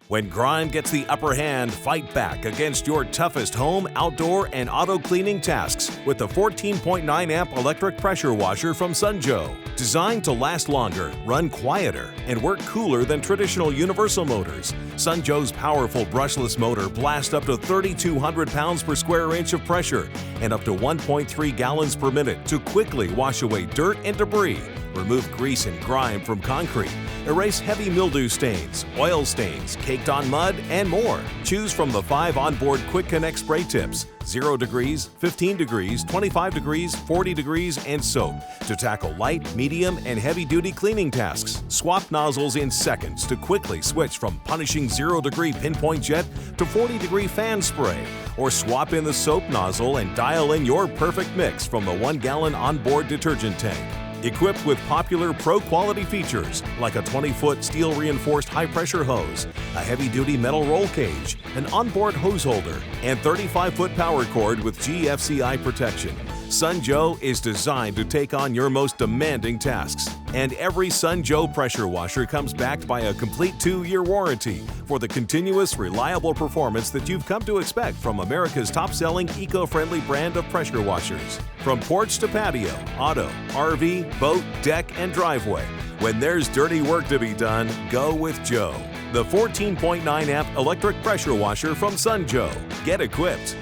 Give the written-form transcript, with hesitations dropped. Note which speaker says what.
Speaker 1: When grime gets the upper hand, fight back against your toughest home, outdoor, and auto cleaning tasks with the 14.9 amp electric pressure washer from Sunjoe. Designed to last longer, run quieter, and work cooler than traditional universal motors, Sunjoe's powerful brushless motor blasts up to 3,200 pounds per square inch of pressure and up to 1.3 gallons per minute to quickly wash away dirt and debris, remove grease and grime from concrete, erase heavy mildew stains, oil stains, caked on mud, and more. Choose from the 5 onboard Quick Connect spray tips, 0 degrees, 15 degrees, 25 degrees, 40 degrees, and soap to tackle light, medium, and heavy-duty cleaning tasks. Swap nozzles in seconds to quickly switch from punishing 0-degree pinpoint jet to 40-degree fan spray, or swap in the soap nozzle and dial in your perfect mix from the 1-gallon onboard detergent tank. Equipped with popular pro-quality features like a 20-foot steel-reinforced high-pressure hose, a heavy-duty metal roll cage, an onboard hose holder, and 35-foot power cord with GFCI protection, Sunjoe is designed to take on your most demanding tasks. And every Sunjoe pressure washer comes backed by a complete 2-year warranty for the continuous, reliable performance that you've come to expect from America's top-selling eco-friendly brand of pressure washers. From porch to patio, auto, RV, boat, deck, and driveway, when there's dirty work to be done, go with Joe. The 14.9 amp electric pressure washer from Sunjoe. Get equipped.